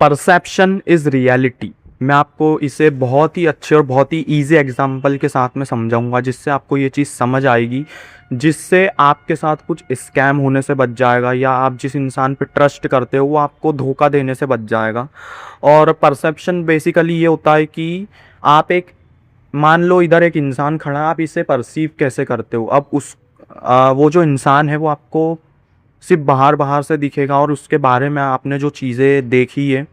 Perception is reality. मैं आपको इसे बहुत ही अच्छे और बहुत ही ईज़ी एग्जांपल के साथ में समझाऊँगा, जिससे आपको ये चीज़ समझ आएगी, जिससे आपके साथ कुछ स्कैम होने से बच जाएगा, या आप जिस इंसान पे ट्रस्ट करते हो वो आपको धोखा देने से बच जाएगा। और परसेप्शन बेसिकली ये होता है कि आप एक, मान लो इधर एक इंसान खड़ा है, आप इसे परसीव कैसे करते हो। अब वो जो इंसान है वो आपको सिर्फ बाहर बाहर से दिखेगा, और उसके बारे में आपने जो चीज़ें देखी है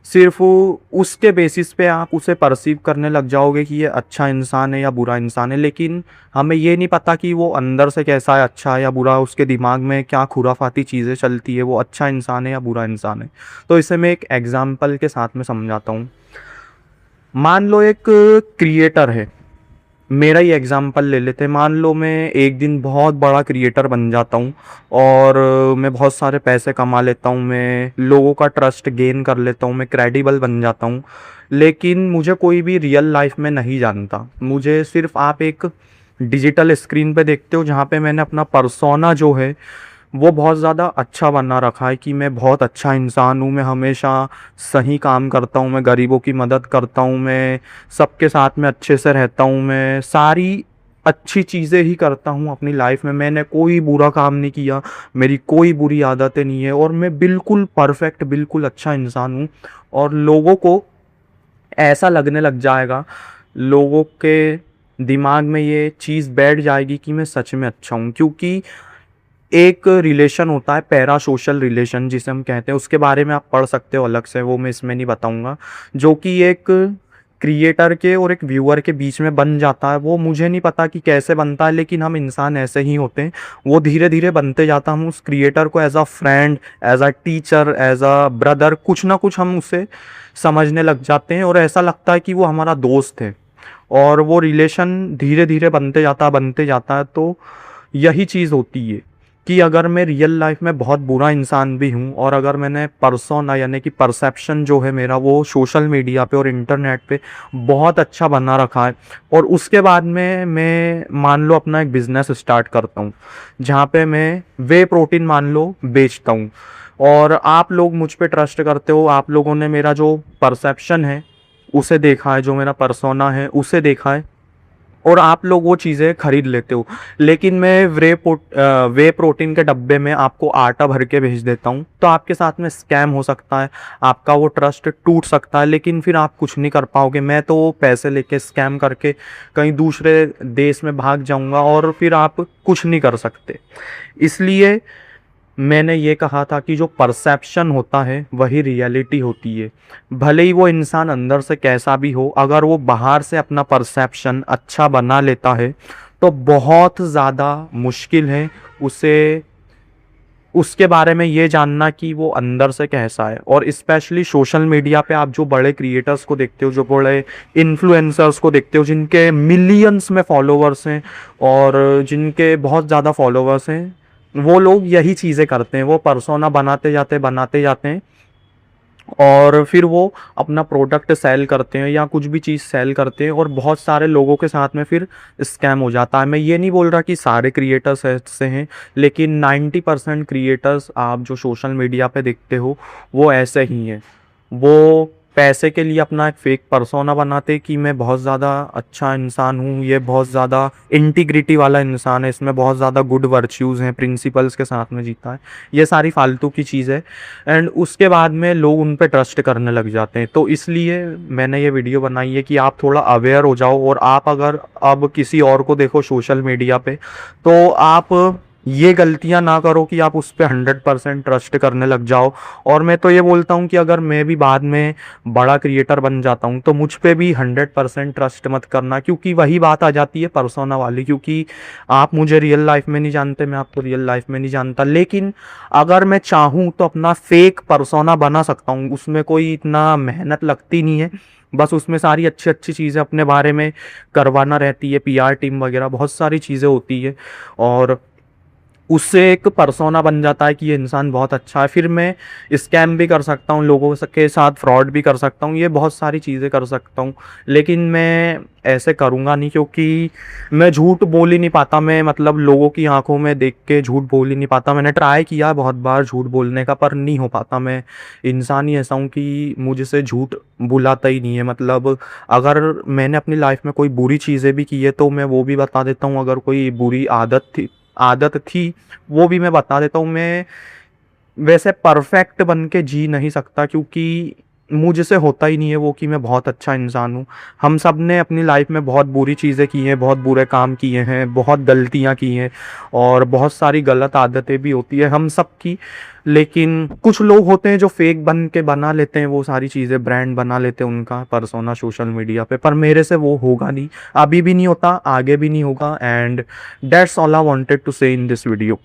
सिर्फ उसके बेसिस पे आप उसे परसीव करने लग जाओगे कि ये अच्छा इंसान है या बुरा इंसान है। लेकिन हमें ये नहीं पता कि वो अंदर से कैसा है, अच्छा है या बुरा, उसके दिमाग में क्या खुराफाती चीज़ें चलती है, वो अच्छा इंसान है या बुरा इंसान है। तो इसे मैं एक एग्जाम्पल के साथ में समझाता हूँ। मान लो एक क्रिएटर है, मेरा ही एग्जांपल ले लेते हैं। मान लो मैं एक दिन बहुत बड़ा क्रिएटर बन जाता हूँ, और मैं बहुत सारे पैसे कमा लेता हूँ, मैं लोगों का ट्रस्ट गेन कर लेता हूँ, मैं क्रेडिबल बन जाता हूँ। लेकिन मुझे कोई भी रियल लाइफ में नहीं जानता। मुझे सिर्फ आप एक डिजिटल स्क्रीन पे देखते हो, जहाँ पे मैंने अपना पर्सोना जो है वो बहुत ज़्यादा अच्छा बना रखा है कि मैं बहुत अच्छा इंसान हूँ, मैं हमेशा सही काम करता हूँ, मैं गरीबों की मदद करता हूँ, मैं सबके साथ में अच्छे से रहता हूँ, मैं सारी अच्छी चीज़ें ही करता हूँ अपनी लाइफ में, मैंने कोई बुरा काम नहीं किया, मेरी कोई बुरी आदतें नहीं है, और मैं बिल्कुल परफेक्ट, बिल्कुल अच्छा इंसान हूँ। और लोगों को ऐसा लगने लग जाएगा, लोगों के दिमाग में ये चीज़ बैठ जाएगी कि मैं सच में अच्छा हूँ। क्योंकि एक रिलेशन होता है पैरा सोशल रिलेशन जिसे हम कहते हैं, उसके बारे में आप पढ़ सकते हो अलग से, वो मैं इसमें नहीं बताऊंगा। जो कि एक क्रिएटर के और एक व्यूअर के बीच में बन जाता है। वो मुझे नहीं पता कि कैसे बनता है, लेकिन हम इंसान ऐसे ही होते हैं। वो धीरे धीरे बनते जाता है। हम उस क्रिएटर को as a friend, as a teacher, as a brother, कुछ ना कुछ हम उसे समझने लग जाते हैं, और ऐसा लगता है कि वो हमारा दोस्त है। और वो रिलेशन धीरे धीरे बनते जाता है। तो यही चीज़ होती है कि अगर मैं रियल लाइफ में बहुत बुरा इंसान भी हूँ, और अगर मैंने पर्सोना यानी कि परसेप्शन जो है मेरा वो सोशल मीडिया पे और इंटरनेट पे बहुत अच्छा बना रखा है, और उसके बाद में मैं मान लो अपना एक बिज़नेस स्टार्ट करता हूँ, जहाँ पे मैं वे प्रोटीन मान लो बेचता हूँ, और आप लोग मुझ पे ट्रस्ट करते हो, आप लोगों ने मेरा जो परसेप्शन है उसे देखा है, जो मेरा पर्सोना है उसे देखा है, और आप लोग वो चीज़ें खरीद लेते हो। लेकिन मैं वे प्रोटीन के डब्बे में आपको आटा भर के भेज देता हूँ, तो आपके साथ में स्कैम हो सकता है, आपका वो ट्रस्ट टूट सकता है, लेकिन फिर आप कुछ नहीं कर पाओगे। मैं तो वो पैसे लेके स्कैम करके कहीं दूसरे देश में भाग जाऊँगा, और फिर आप कुछ नहीं कर सकते। इसलिए मैंने ये कहा था कि जो परसेप्शन होता है वही रियलिटी होती है। भले ही वो इंसान अंदर से कैसा भी हो, अगर वो बाहर से अपना परसेप्शन अच्छा बना लेता है तो बहुत ज़्यादा मुश्किल है उसे उसके बारे में ये जानना कि वो अंदर से कैसा है। और स्पेशली सोशल मीडिया पे आप जो बड़े क्रिएटर्स को देखते हो, जो बड़े इन्फ्लुएंसर्स को देखते हो, जिनके मिलियंस में फॉलोवर्स हैं और जिनके बहुत ज़्यादा फॉलोवर्स हैं, वो लोग यही चीज़ें करते हैं। वो पर्सोना बनाते जाते हैं, और फिर वो अपना प्रोडक्ट सेल करते हैं या कुछ भी चीज़ सेल करते हैं, और बहुत सारे लोगों के साथ में फिर स्कैम हो जाता है। मैं ये नहीं बोल रहा कि सारे क्रिएटर्स ऐसे हैं, लेकिन 90% क्रिएटर्स आप जो सोशल मीडिया पे देखते हो वो ऐसे ही हैं। वो पैसे के लिए अपना एक फेक पर्सोना बनाते कि मैं बहुत ज़्यादा अच्छा इंसान हूँ, ये बहुत ज़्यादा इंटीग्रिटी वाला इंसान है, इसमें बहुत ज़्यादा गुड वर्च्यूज़ हैं, प्रिंसिपल्स के साथ में जीता है। ये सारी फालतू की चीज़ है, एंड उसके बाद में लोग उन पे ट्रस्ट करने लग जाते हैं। तो इसलिए मैंने ये वीडियो बनाई है कि आप थोड़ा अवेयर हो जाओ, और आप अगर अब किसी और को देखो सोशल मीडिया पे, तो आप ये गलतियां ना करो कि आप उस पर 100% ट्रस्ट करने लग जाओ। और मैं तो ये बोलता हूँ कि अगर मैं भी बाद में बड़ा क्रिएटर बन जाता हूँ तो मुझ पे भी 100% ट्रस्ट मत करना, क्योंकि वही बात आ जाती है पर्सोना वाली। क्योंकि आप मुझे रियल लाइफ में नहीं जानते, मैं आपको रियल लाइफ में नहीं जानता, लेकिन अगर मैं चाहूँ तो अपना फेक पर्सोना बना सकता हूँ। उसमें कोई इतना मेहनत लगती नहीं है, बस उसमें सारी अच्छी अच्छी चीज़ें अपने बारे में करवाना रहती है, पीआर टीम वगैरह बहुत सारी चीज़ें होती है। और उससे एक पर्सोना बन जाता है कि ये इंसान बहुत अच्छा है, फिर मैं स्कैम भी कर सकता हूँ, लोगों के साथ फ्रॉड भी कर सकता हूँ, ये बहुत सारी चीज़ें कर सकता हूँ। लेकिन मैं ऐसे करूँगा नहीं, क्योंकि मैं झूठ बोल ही नहीं पाता, मैं मतलब लोगों की आंखों में देख के झूठ बोल ही नहीं पाता। मैंने ट्राई किया बहुत बार झूठ बोलने का, पर नहीं हो पाता। मैं इंसान ही ऐसा हूँ कि मुझसे झूठ बुलाता ही नहीं है। मतलब अगर मैंने अपनी लाइफ में कोई बुरी चीज़ें भी की है तो मैं वो भी बता देता हूँ, अगर कोई बुरी आदत थी वो भी मैं बता देता हूँ। मैं वैसे परफेक्ट बन के जी नहीं सकता, क्योंकि मुझसे होता ही नहीं है वो कि मैं बहुत अच्छा इंसान हूँ। हम सब ने अपनी लाइफ में बहुत बुरी चीज़ें की हैं, बहुत बुरे काम किए हैं, बहुत गलतियाँ की हैं, और बहुत सारी गलत आदतें भी होती है हम सब की। लेकिन कुछ लोग होते हैं जो फेक बन के बना लेते हैं वो सारी चीज़ें, ब्रांड बना लेते हैं उनका पर्सोना सोशल मीडिया पे, पर मेरे से वो होगा नहीं, अभी भी नहीं होता, आगे भी नहीं होगा। And that's all I wanted to say in this video.